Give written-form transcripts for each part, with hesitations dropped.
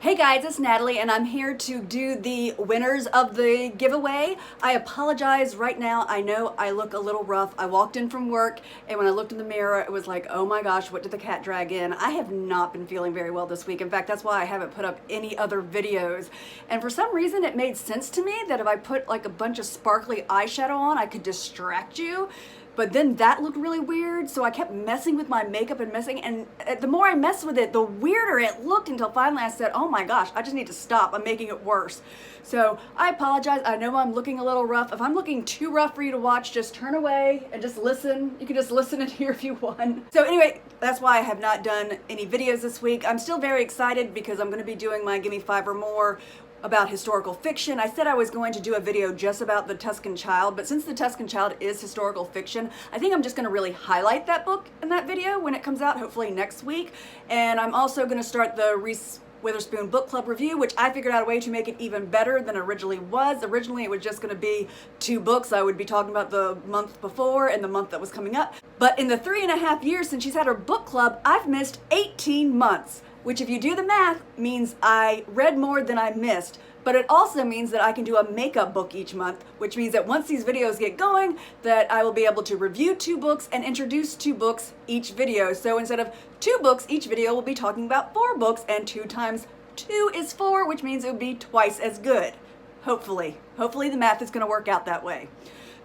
Hey guys, it's Natalie and I'm here to do the winners of the giveaway. I apologize right now. I know I look a little rough. I walked in from work and when I looked in the mirror, it was like, oh my gosh, what did the cat drag in? I have not been feeling very well this week. In fact, that's why I haven't put up any other videos. And for some reason, it made sense to me that if I put like a bunch of sparkly eyeshadow on, I could distract you. But then that looked really weird, so I kept messing with my makeup and and the more I messed with it, the weirder it looked until finally I said, oh my gosh, I just need to stop. I'm making it worse. So I apologize. I know I'm looking a little rough. If I'm looking too rough for you to watch, just turn away and just listen. You can just listen in here if you want. So anyway, that's why I have not done any videos this week. I'm still very excited because I'm going to be doing my Gimme 5 or More about historical fiction. I said I was going to do a video just about The Tuscan Child, but since The Tuscan Child is historical fiction, I think I'm just going to really highlight that book in that video when it comes out, hopefully next week. And I'm also going to start the Reese Witherspoon Book Club review, which I figured out a way to make it even better than originally was. Originally, it was just going to be 2 books. I would be talking about the month before and the month that was coming up. But in the 3.5 years since she's had her book club, I've missed 18 months. Which if you do the math means I read more than I missed, but it also means that I can do a makeup book each month, which means that once these videos get going, that I will be able to review 2 books and introduce 2 books each video. So instead of 2 books, each video will be talking about 4 books, and 2 times 2 is 4, which means it would be twice as good. Hopefully. Hopefully the math is going to work out that way.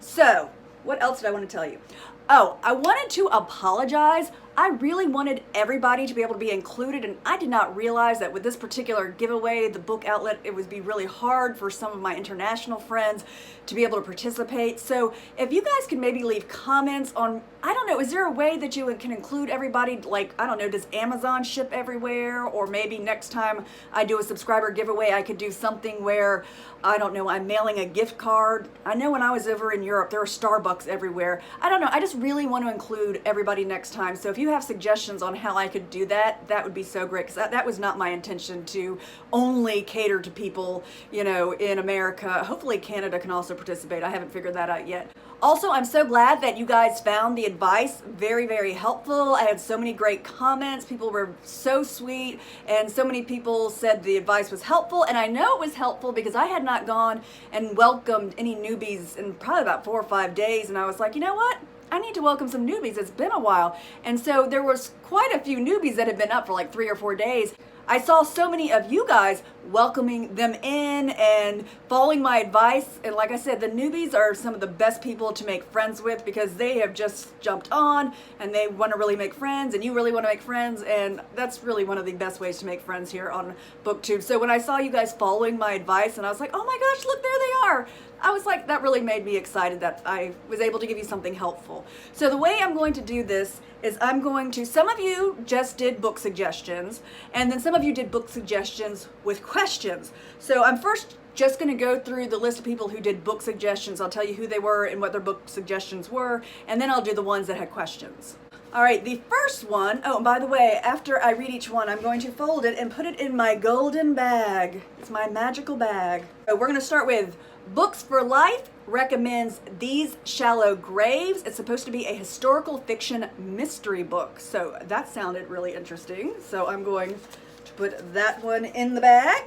So, what else did I want to tell you? Oh, I wanted to apologize. I really wanted everybody to be able to be included, and I did not realize that with this particular giveaway, the book outlet, it would be really hard for some of my international friends to be able to participate. So if you guys could maybe leave comments on, I don't know, is there a way that you can include everybody? Like, I don't know, does Amazon ship everywhere? Or maybe next time I do a subscriber giveaway, I could do something where, I don't know, I'm mailing a gift card. I know when I was over in Europe, there are Starbucks everywhere. I don't know, I just really want to include everybody next time. So if you have suggestions on how I could do that, that would be so great, because that was not my intention to only cater to people, you know, in America. Hopefully Canada can also participate. I haven't figured that out yet. Also, I'm so glad that you guys found the advice very, very helpful. I had so many great comments. People were so sweet, and so many people said the advice was helpful, and I know it was helpful because I had not gone and welcomed any newbies in probably about 4 or 5 days, and I was like, you know what? I need to welcome some newbies. It's been a while. And so there was quite a few newbies that had been up for like 3 or 4 days. I saw so many of you guys welcoming them in and following my advice. And like I said, the newbies are some of the best people to make friends with because they have just jumped on and they want to really make friends, and you really want to make friends. And that's really one of the best ways to make friends here on BookTube. So when I saw you guys following my advice and I was like, oh my gosh, look, there they are. I was like, that really made me excited that I was able to give you something helpful. So the way I'm going to do this is some of you just did book suggestions, and then some of you did book suggestions with questions. So I'm first just going to go through the list of people who did book suggestions. I'll tell you who they were and what their book suggestions were, and then I'll do the ones that had questions. All right, the first one, oh, and by the way, after I read each one, I'm going to fold it and put it in my golden bag. It's my magical bag. So we're going to start with Books for Life recommends These Shallow Graves. It's supposed to be a historical fiction mystery book. So that sounded really interesting. So I'm going to put that one in the bag.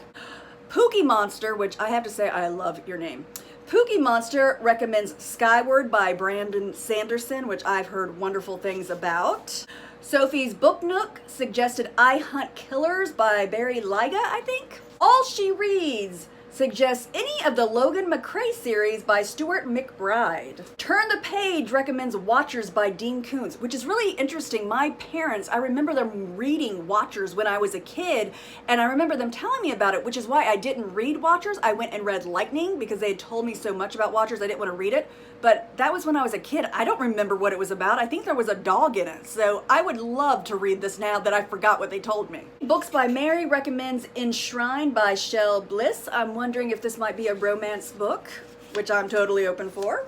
Pookie Monster, which I have to say, I love your name. Pookie Monster recommends Skyward by Brandon Sanderson, which I've heard wonderful things about. Sophie's Book Nook suggested I Hunt Killers by Barry Lyga, I think. All She Reads suggests any of the Logan McCrae series by Stuart McBride. Turn the Page recommends Watchers by Dean Koontz, which is really interesting. My parents, I remember them reading Watchers when I was a kid, and I remember them telling me about it, which is why I didn't read Watchers. I went and read Lightning because they had told me so much about Watchers I didn't want to read it. But that was when I was a kid. I don't remember what it was about. I think there was a dog in it. So I would love to read this now that I forgot what they told me. Books by Mary recommends Enshrined by Shel Bliss. I'm wondering if this might be a romance book, which I'm totally open for.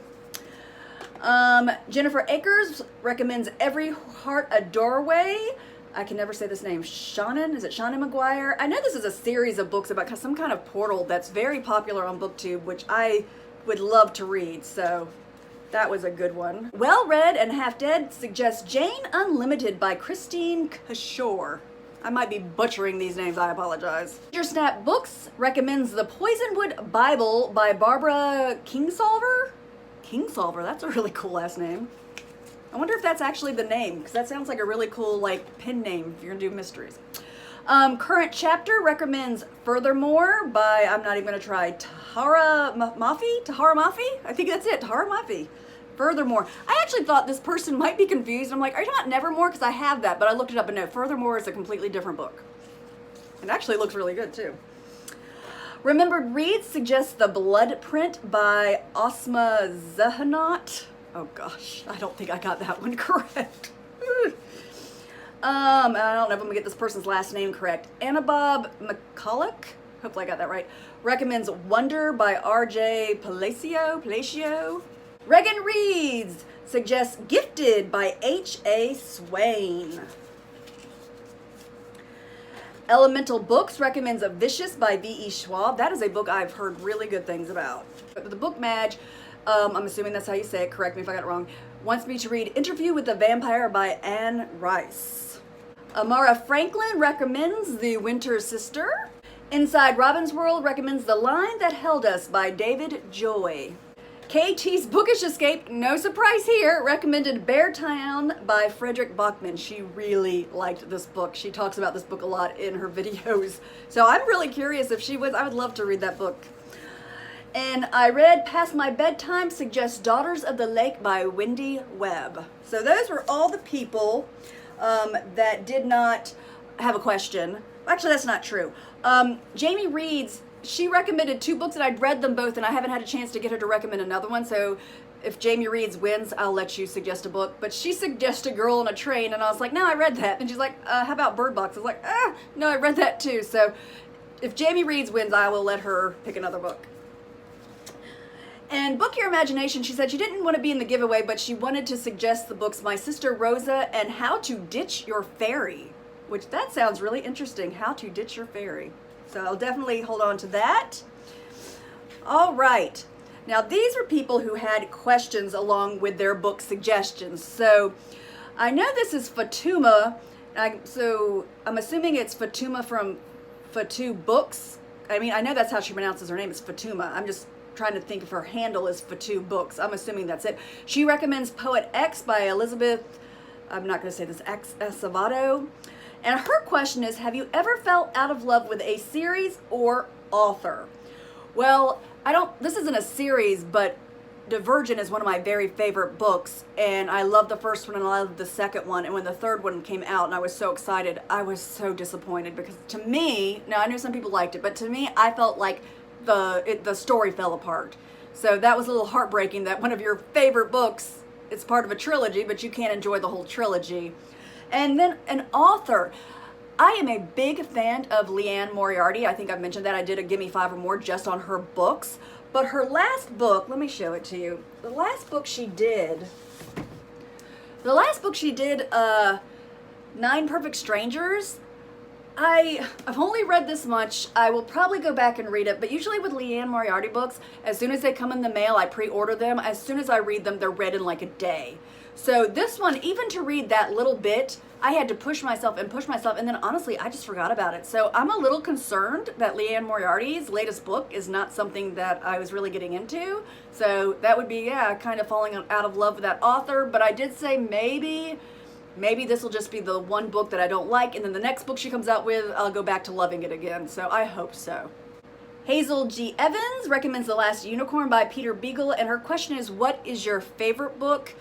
Jennifer Akers recommends Every Heart a Doorway. I can never say this name. Shannon, is it Shannon McGuire? I know this is a series of books about some kind of portal that's very popular on BookTube, which I would love to read, so that was a good one. Well Read and Half Dead suggests Jane Unlimited by Christine Cashore. I might be butchering these names, I apologize. Ginger Snap Books recommends The Poisonwood Bible by Barbara Kingsolver. Kingsolver, that's a really cool last name. I wonder if that's actually the name, because that sounds like a really cool like pen name if you're gonna do mysteries. Current Chapter recommends Furthermore by, I'm not even gonna try, Tahara Mafi? I think that's it, Tahara Mafi. Furthermore. I actually thought this person might be confused. I'm like, are you not Nevermore? Because I have that, but I looked it up and no, Furthermore is a completely different book. It actually looks really good too. Remembered Reads suggests The Blood Print by Asma Zahanat. Oh gosh, I don't think I got that one correct. I don't know if I'm gonna get this person's last name correct. Annabob McCulloch, hopefully I got that right, recommends Wonder by R.J. Palacio. Regan Reads suggests Gifted by H.A. Swain. Elemental Books recommends A Vicious by V.E. Schwab. That is a book I've heard really good things about. But the Book Mag, I'm assuming that's how you say it, correct me if I got it wrong, wants me to read Interview with the Vampire by Anne Rice. Amara Franklin recommends The Winter Sister. Inside Robin's World recommends The Line That Held Us by David Joy. KT's Bookish Escape, no surprise here, recommended Beartown by Frederick Bachman. She really liked this book. She talks about this book a lot in her videos. So I'm really curious if she was, I would love to read that book. And I read Past My Bedtime suggests Daughters of the Lake by Wendy Webb. So those were all the people that did not have a question. Actually, that's not true. Jamie Reads, she recommended 2 books and I'd read them both and I haven't had a chance to get her to recommend another one. So if Jamie Reads wins, I'll let you suggest a book. But she suggested Girl on a Train and I was like, no, I read that. And she's like, how about Bird Box? I was like, no, I read that too. So if Jamie Reads wins, I will let her pick another book. And Book Your Imagination, she said she didn't want to be in the giveaway, but she wanted to suggest the books My Sister Rosa and How to Ditch Your Fairy, which that sounds really interesting, How to Ditch Your Fairy. So I'll definitely hold on to that. All right. Now these were people who had questions along with their book suggestions. So I know this is Fatuma. So I'm assuming it's Fatuma from Fatu Books. I mean, I know that's how she pronounces her name. It's Fatuma. I'm just trying to think if her handle is Fatu Books. I'm assuming that's it. She recommends Poet X by Elizabeth, I'm not going to say this, X Acevedo. And her question is, have you ever felt out of love with a series or author? Well, this isn't a series, but Divergent is one of my very favorite books, and I love the first one and I love the second one, and when the third one came out and I was so excited, I was so disappointed because to me, now I know some people liked it, but to me, I felt like the story fell apart. So that was a little heartbreaking that one of your favorite books, it's part of a trilogy, but you can't enjoy the whole trilogy. And then an author. I am a big fan of Liane Moriarty. I think I've mentioned that. I did a Gimme 5 or More just on her books. But her last book, let me show it to you. The last book she did, 9 Perfect Strangers. I've only read this much. I will probably go back and read it, but usually with Liane Moriarty books, as soon as they come in the mail, I pre-order them. As soon as I read them, they're read in like a day. So this one, even to read that little bit, I had to push myself, and then honestly, I just forgot about it. So I'm a little concerned that Liane Moriarty's latest book is not something that I was really getting into. So that would be, kind of falling out of love with that author. But I did say maybe this will just be the one book that I don't like, and then the next book she comes out with, I'll go back to loving it again. So I hope so. Hazel G. Evans recommends The Last Unicorn by Peter Beagle, and her question is, what is your favorite book?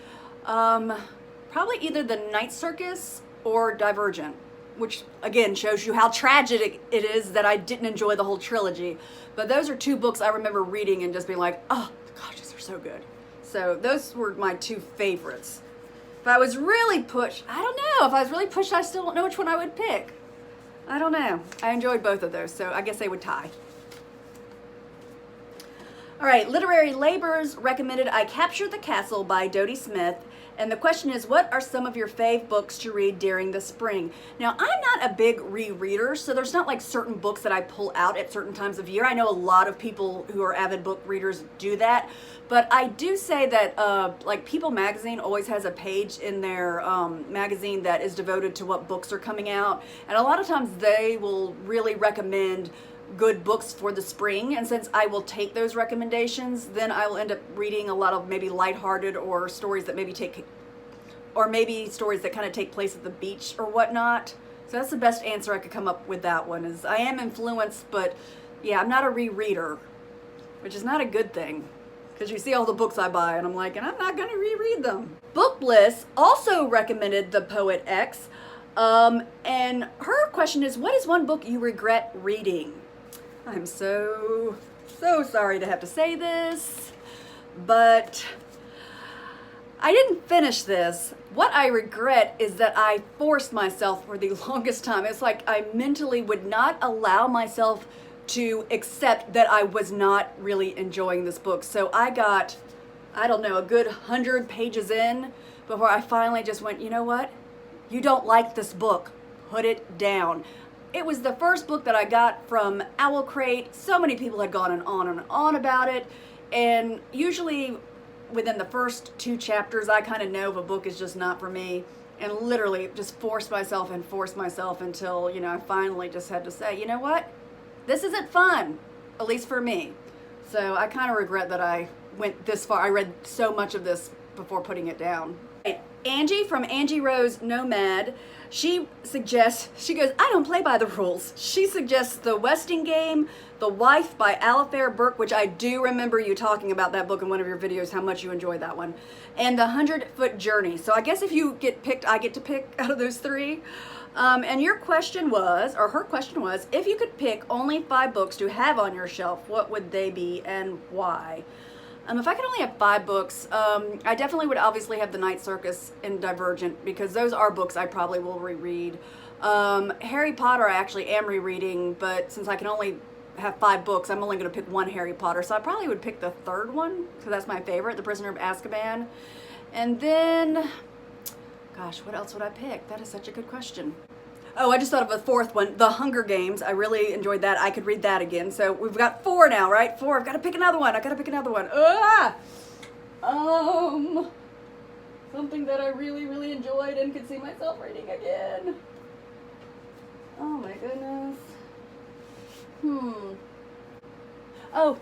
Probably either The Night Circus or Divergent, which again shows you how tragic it is that I didn't enjoy the whole trilogy. But those are 2 books I remember reading and just being like, oh gosh, these are so good. So those were my 2 favorites. If I was really pushed, I don't know. If I was really pushed, I still don't know which one I would pick. I don't know. I enjoyed both of those, so I guess they would tie. All right, Literary Labors recommended I Captured the Castle by Dodie Smith And the question is, what are some of your fave books to read during the spring? Now, I'm not a big rereader, so there's not like certain books that I pull out at certain times of year. I know a lot of people who are avid book readers do that, but I do say that like People Magazine always has a page in their magazine that is devoted to what books are coming out, and a lot of times they will really recommend good books for the spring, and since I will take those recommendations, then I will end up reading a lot of maybe lighthearted or stories that maybe stories that kind of take place at the beach or whatnot. So that's the best answer I could come up with that one. Is I am influenced, but yeah, I'm not a rereader, which is not a good thing, because you see all the books I buy and I'm like, and I'm not going to reread them. Book Bliss also recommended The Poet X, and her question is, what is one book you regret reading? I'm so sorry to have to say this, but I didn't finish this. What I regret is that I forced myself for the longest time. It's like I mentally would not allow myself to accept that I was not really enjoying this book. So I got, I don't know, a good 100 pages in before I finally just went, you know what? You don't like this book. Put it down. It was the first book that I got from Owl Crate. So many people had gone and on about it. And usually within the first 2 chapters, I kind of know if a book is just not for me. And literally just forced myself until, you know, I finally just had to say, you know what? This isn't fun, at least for me. So I kind of regret that I went this far. I read so much of this before putting it down. Angie from Angie Rose Nomad, she goes, I don't play by the rules. She suggests The Westing Game, The Wife by Alafair Burke, which I do remember you talking about that book in one of your videos, how much you enjoyed that one, and The 100-Foot Journey. So I guess if you get picked, I get to pick out of those 3. And your question was, or her question was, if you could pick only 5 books to have on your shelf, what would they be and why? If I could only have 5 books, I definitely would obviously have The Night Circus and Divergent, because those are books I probably will reread. Harry Potter I actually am rereading, but since I can only have 5 books, I'm only going to pick one Harry Potter, so I probably would pick the 3rd one, because that's my favorite, The Prisoner of Azkaban. And then, gosh, what else would I pick? That is such a good question. Oh, I just thought of a 4th one, The Hunger Games. I really enjoyed that. I could read that again. So we've got 4 now, right? 4. I've got to pick another one. Something that I really, really enjoyed and could see myself reading again. Oh my goodness. Oh,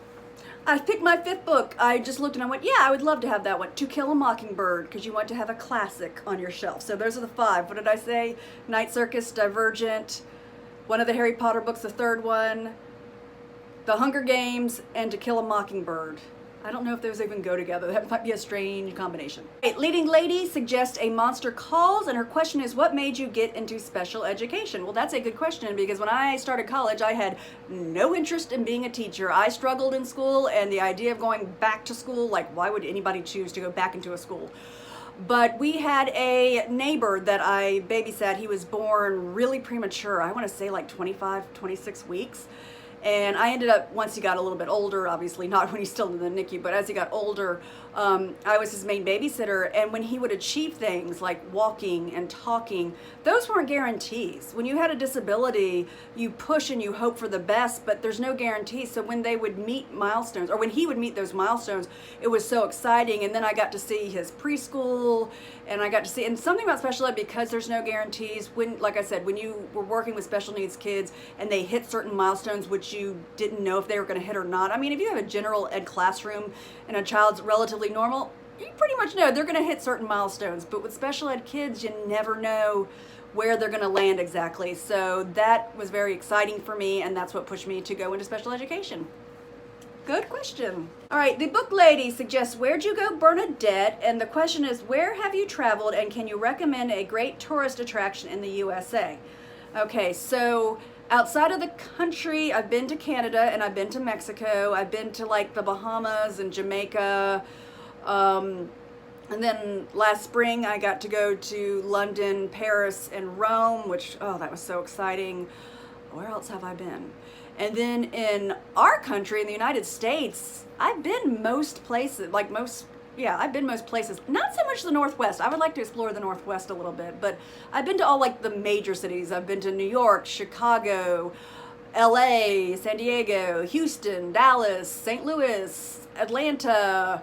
I picked my 5th book. I just looked and I went, yeah, I would love to have that one. To Kill a Mockingbird, because you want to have a classic on your shelf. So those are the 5. What did I say? Night Circus, Divergent, one of the Harry Potter books, the 3rd one, The Hunger Games, and To Kill a Mockingbird. I don't know if those even go together. That might be a strange combination. Okay, Leading Lady suggests A Monster Calls, and her question is, what made you get into special education? Well, that's a good question, because when I started college, I had no interest in being a teacher. I struggled in school, and the idea of going back to school, like, why would anybody choose to go back into a school? But we had a neighbor that I babysat. He was born really premature. I want to say like 25, 26 weeks. And I ended up, once he got a little bit older, obviously not when he's still in the NICU, but as he got older, I was his main babysitter. And when he would achieve things like walking and talking, those weren't guarantees. When you had a disability, you push and you hope for the best, but there's no guarantee. So when they would meet milestones, or when he would meet those milestones, it was so exciting. And then I got to see his preschool, and I got to see, and something about special ed, because there's no guarantees, when, like I said, when you were working with special needs kids and they hit certain milestones which you didn't know if they were going to hit or not. I mean, if you have a general ed classroom and a child's relatively normal, you pretty much know they're going to hit certain milestones. But with special ed kids, you never know where they're going to land exactly. So that was very exciting for me, and that's what pushed me to go into special education. Good question. All right, the book lady suggests, Where'd You Go, Bernadette? And the question is, where have you traveled, and can you recommend a great tourist attraction in the USA? Okay, so outside of the country, I've been to Canada and I've been to Mexico. I've been to like the Bahamas and Jamaica. And then last spring I got to go to London, Paris, and Rome, which, oh, that was so exciting. Where else have I been? And then in our country, in the United States, I've been most places, like most Yeah, I've been most places. Not so much the Northwest. I would like to explore the Northwest a little bit, but I've been to all like the major cities. I've been to New York, Chicago, LA, San Diego, Houston, Dallas, St. Louis, Atlanta.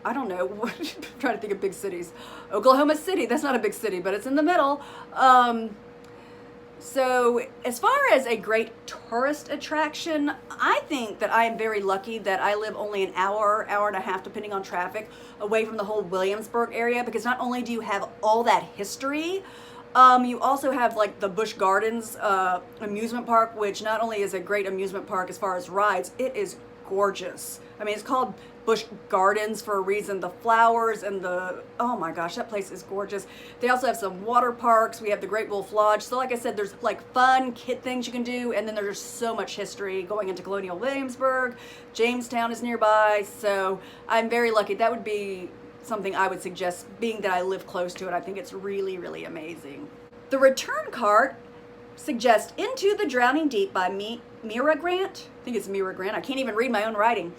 I don't know. I'm trying to think of big cities. Oklahoma City. That's not a big city, but it's in the middle. So as far as a great tourist attraction, I think that I am very lucky that I live only an hour, hour and a half, depending on traffic, away from the whole Williamsburg area, because not only do you have all that history, you also have like the Busch Gardens amusement park, which not only is a great amusement park as far as rides, it is gorgeous. I mean, it's called Busch Gardens for a reason. The flowers and oh my gosh, that place is gorgeous. They also have some water parks. We have the Great Wolf Lodge. So like I said, there's like fun kid things you can do, and then there's so much history going into Colonial Williamsburg. Jamestown is nearby, so I'm very lucky. That would be something I would suggest, being that I live close to it. I think it's really, really amazing. The return card suggests Into the Drowning Deep by Mira Grant. I think it's Mira Grant. I can't even read my own writing.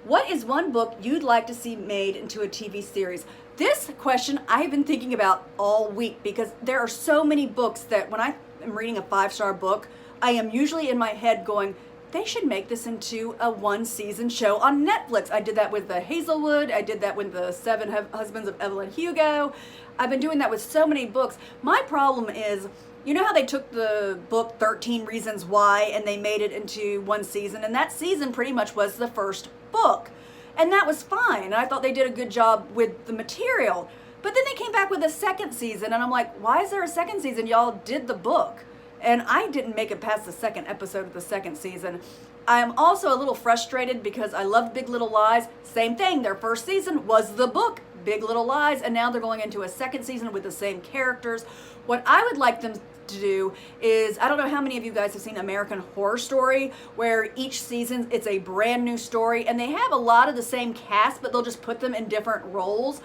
What is one book you'd like to see made into a TV series? This question I've been thinking about all week, because there are so many books that when I am reading a 5-star book, I am usually in my head going, they should make this into a 1-season show on Netflix. I did that with the Hazelwood. I did that with the 7 Husbands of Evelyn Hugo. I've been doing that with so many books. My problem is, you know how they took the book 13 Reasons Why and they made it into 1 season, and that season pretty much was the first book, and that was fine, and I thought they did a good job with the material. But then they came back with a 2nd season, and I'm like, why is there a 2nd season? Y'all did the book, and I didn't make it past the 2nd episode of the 2nd season. I'm also a little frustrated because I loved Big Little Lies. Same thing, their 1st season was the book Big Little Lies, and now they're going into a 2nd season with the same characters. What I would like them to do is, I don't know how many of you guys have seen American Horror Story, where each season it's a brand new story, and they have a lot of the same cast, but they'll just put them in different roles.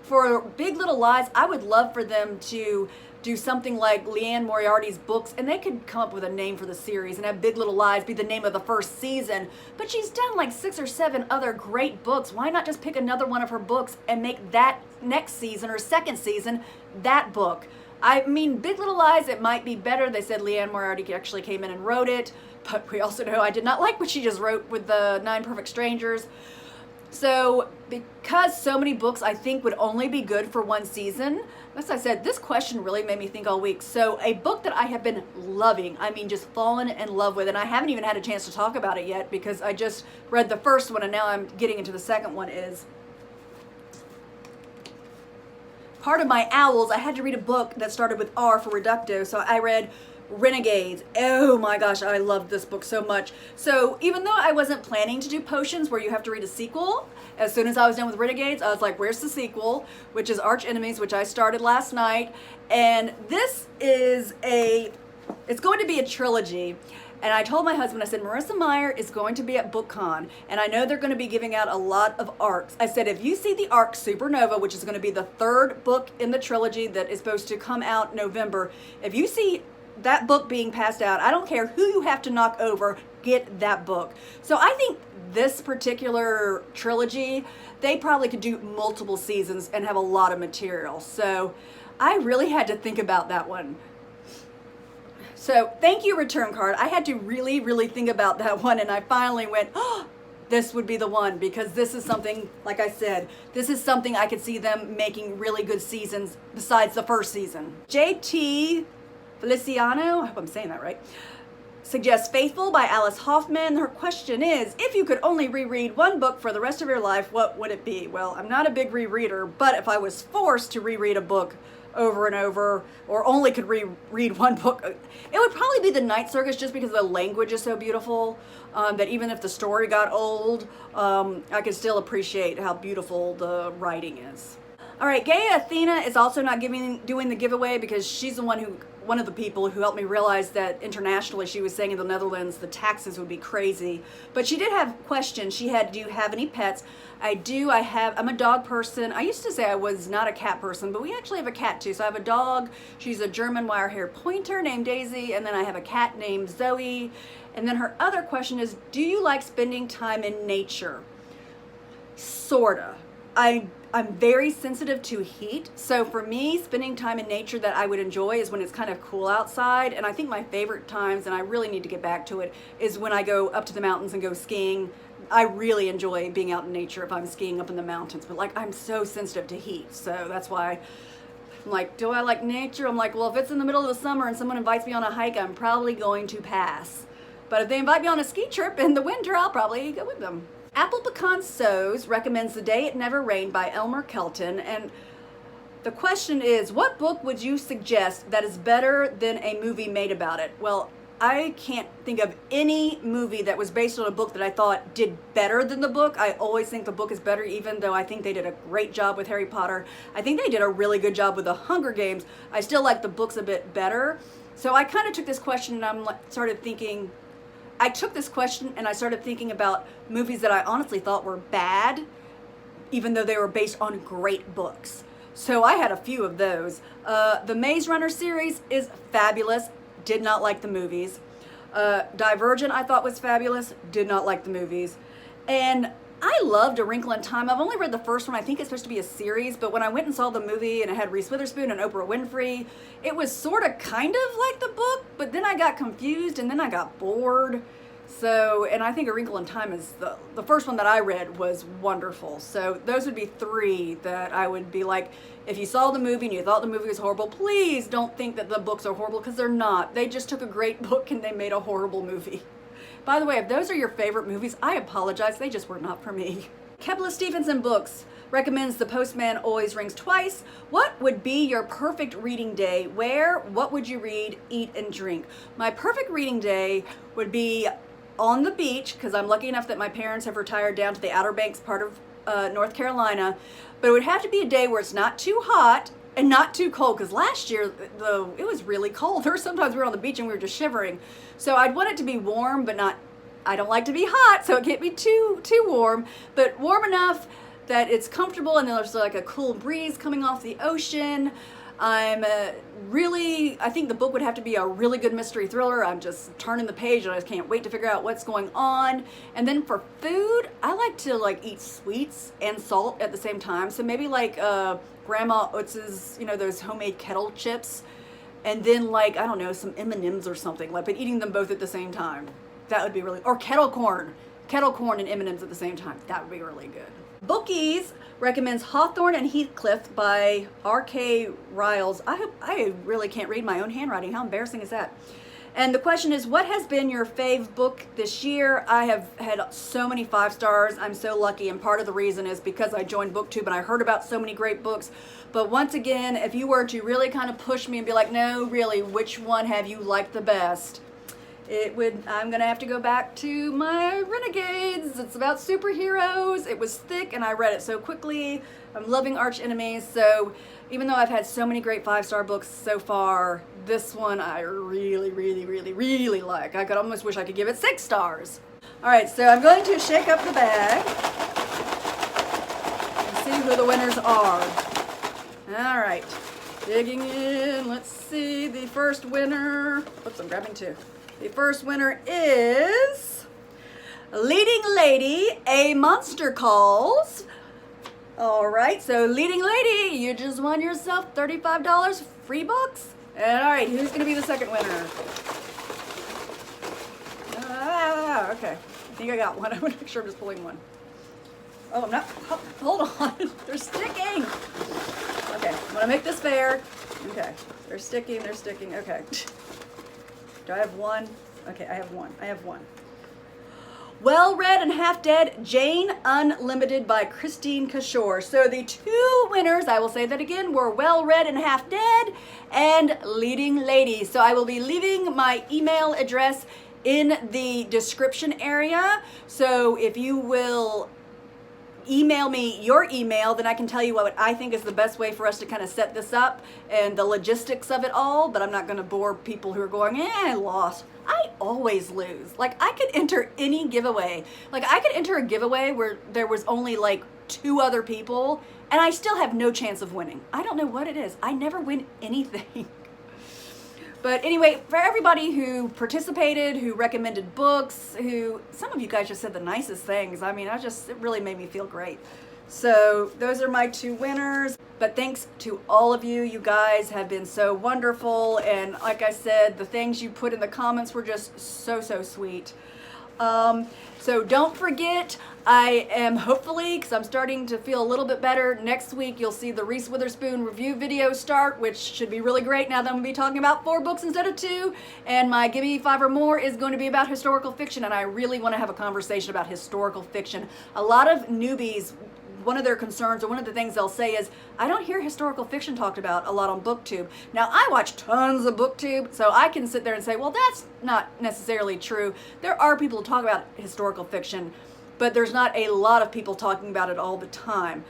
For Big Little Lies, I would love for them to do something like Leanne Moriarty's books, and they could come up with a name for the series and have Big Little Lies be the name of the 1st season. But she's done like 6 or 7 other great books. Why not just pick another one of her books and make that next season or 2nd season that book? I mean, Big Little Lies, it might be better. They said Leanne Moriarty actually came in and wrote it, but we also know I did not like what she just wrote with the 9 Perfect Strangers. So because so many books I think would only be good for 1 season, as I said, this question really made me think all week. So a book that I have been loving, I mean just fallen in love with, and I haven't even had a chance to talk about it yet because I just read the 1st one and now I'm getting into the 2nd one, is part of my owls. I had to read a book that started with R for Reducto, so I read Renegades. Oh my gosh, I loved this book so much. So even though I wasn't planning to do potions where you have to read a sequel, as soon as I was done with Renegades, I was like, where's the sequel? Which is Arch Enemies, which I started last night. And this is it's going to be a trilogy. And I told my husband, I said, Marissa Meyer is going to be at BookCon, and I know they're going to be giving out a lot of ARCs. I said, if you see the ARC Supernova, which is going to be the 3rd book in the trilogy that is supposed to come out November, if you see that book being passed out, I don't care who you have to knock over, get that book. So I think this particular trilogy, they probably could do multiple seasons and have a lot of material. So I really had to think about that one. So thank you, return card. I had to really, really think about that one, and I finally went, oh, this would be the one, because this is something, like I said, this is something I could see them making really good seasons besides the 1st season. JT Feliciano, I hope I'm saying that right, suggests Faithful by Alice Hoffman. Her question is, if you could only reread one book for the rest of your life, what would it be? Well, I'm not a big rereader, but if I was forced to reread a book over and over, or only could read one book, it would probably be The Night Circus, just because the language is so beautiful, that even if the story got old, I could still appreciate how beautiful the writing is. All right, Gaia Athena is also not doing the giveaway because she's the one of the people who helped me realize that internationally, she was saying in the Netherlands, the taxes would be crazy. But she did have questions. She had, do you have any pets? I do. I'm a dog person. I used to say I was not a cat person, but we actually have a cat too. So I have a dog. She's a German wire-haired pointer named Daisy. And then I have a cat named Zoe. And then her other question is, do you like spending time in nature? Sorta. I'm very sensitive to heat. So for me, spending time in nature that I would enjoy is when it's kind of cool outside. And I think my favorite times, and I really need to get back to it, is when I go up to the mountains and go skiing. I really enjoy being out in nature if I'm skiing up in the mountains, but like I'm so sensitive to heat. So that's why I'm like, do I like nature? I'm like, well, if it's in the middle of the summer and someone invites me on a hike, I'm probably going to pass. But if they invite me on a ski trip in the winter, I'll probably go with them. Apple Pecan Sews recommends The Day It Never Rained by Elmer Kelton. And the question is, what book would you suggest that is better than a movie made about it? Well, I can't think of any movie that was based on a book that I thought did better than the book. I always think the book is better, even though I think they did a great job with Harry Potter. I think they did a really good job with The Hunger Games. I still like the books a bit better. So I kind of took this question and I took this question and I started thinking about movies that I honestly thought were bad, even though they were based on great books. So I had a few of those. The Maze Runner series is fabulous. Did not like the movies. Divergent I thought was fabulous. Did not like the movies. And I loved A Wrinkle in Time. I've only read the first one. I think it's supposed to be a series, but when I went and saw the movie and it had Reese Witherspoon and Oprah Winfrey, it was sort of kind of like the book, but then I got confused and then I got bored. So, and I think A Wrinkle in Time is the first one that I read was wonderful. So those would be three that I would be like, if you saw the movie and you thought the movie was horrible, please don't think that the books are horrible, because they're not. They just took a great book and they made a horrible movie. By the way, if those are your favorite movies, I apologize. They just were not for me. Kebla Stevenson Books recommends The Postman Always Rings Twice. What would be your perfect reading day? Where? What would you read, eat, and drink? My perfect reading day would be on the beach, because I'm lucky enough that my parents have retired down to the Outer Banks part of North Carolina. But it would have to be a day where it's not too hot and not too cold, because last year it was really cold. There were sometimes we were on the beach and we were just shivering. So I'd want it to be warm, but not, I don't like to be hot, so it can't be too warm, but warm enough that it's comfortable and then there's like a cool breeze coming off the ocean. I think the book would have to be a really good mystery thriller. I'm just turning the page and I just can't wait to figure out what's going on. And then for food, I like to eat sweets and salt at the same time. So maybe Grandma Oats's, those homemade kettle chips, and then I don't know, some M&Ms or something, but eating them both at the same time. That would be really, or kettle corn and M&Ms at the same time. That would be really good. Bookies recommends Hawthorne and Heathcliff by R.K. Riles. I really can't read my own handwriting. How embarrassing is that? And the question is, what has been your fave book this year? I have had so many 5 stars. I'm so lucky, and part of the reason is because I joined BookTube and I heard about so many great books. But once again, if you were to really kind of push me and be like, no, really, which one have you liked the best? I'm gonna have to go back to my Renegades. It's about superheroes. It was thick and I read it so quickly. I'm loving Arch Enemies. So even though I've had so many great 5-star books so far, this one I really, really, really, really like. I could almost wish I could give it 6 stars. All right, so I'm going to shake up the bag and see who the winners are. All right, digging in. Let's see the first winner. Oops, I'm grabbing 2. The first winner is Leading Lady, A Monster Calls. All right, so Leading Lady, you just won yourself $35 free books. And all right, who's going to be the second winner? Okay, I think I got one. I want to make sure I'm just pulling one. Oh, I'm not. Hold on, they're sticking. Okay, I'm going to make this fair. Okay, they're sticking, okay. Do I have one? Okay, I have one. Well Read and Half Dead, Jane Unlimited by Christine Cashore. So the 2 winners, I will say that again, were Well Read and Half Dead and Leading Lady. So I will be leaving my email address in the description area. So if you will email me your email, then I can tell you what I think is the best way for us to kind of set this up and the logistics of it all, but I'm not going to bore people who are going, I lost. I always lose. I could enter any giveaway. I could enter a giveaway where there was only 2 other people and I still have no chance of winning. I don't know what it is. I never win anything. But anyway, for everybody who participated, who recommended books, some of you guys just said the nicest things. I mean, it really made me feel great. So those are my 2 winners. But thanks to all of you. You guys have been so wonderful. And like I said, the things you put in the comments were just so, so sweet. So don't forget, I am hopefully, because I'm starting to feel a little bit better, next week you'll see the Reese Witherspoon review video start, which should be really great now that I'm going to be talking about 4 books instead of 2. And my Give Me 5 or More is going to be about historical fiction, and I really want to have a conversation about historical fiction. A lot of newbies, one of their concerns, or one of the things they'll say is, I don't hear historical fiction talked about a lot on BookTube. Now, I watch tons of BookTube, so I can sit there and say, well, that's not necessarily true. There are people who talk about historical fiction, but there's not a lot of people talking about it all the time.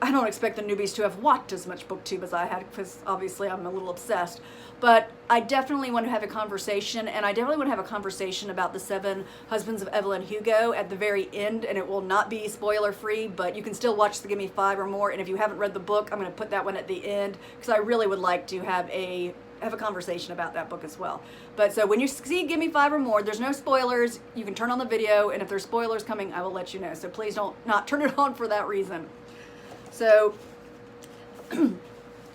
I don't expect the newbies to have watched as much BookTube as I had, because obviously I'm a little obsessed. But I definitely want to have a conversation, and I definitely want to have a conversation about the 7 Husbands of Evelyn Hugo at the very end, and it will not be spoiler free, but you can still watch the Give Me 5 or More, and if you haven't read the book, I'm going to put that one at the end, because I really would like to have a conversation about that book as well. But so when you see Give Me 5 or More, there's no spoilers. You can turn on the video, and if there's spoilers coming, I will let you know. So please don't not turn it on for that reason. So,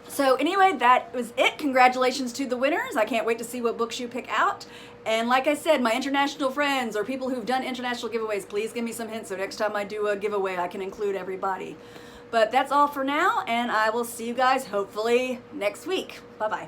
so anyway, that was it. Congratulations to the winners. I can't wait to see what books you pick out. And like I said, my international friends or people who've done international giveaways, please give me some hints so next time I do a giveaway, I can include everybody. But that's all for now, and I will see you guys hopefully next week. Bye-bye.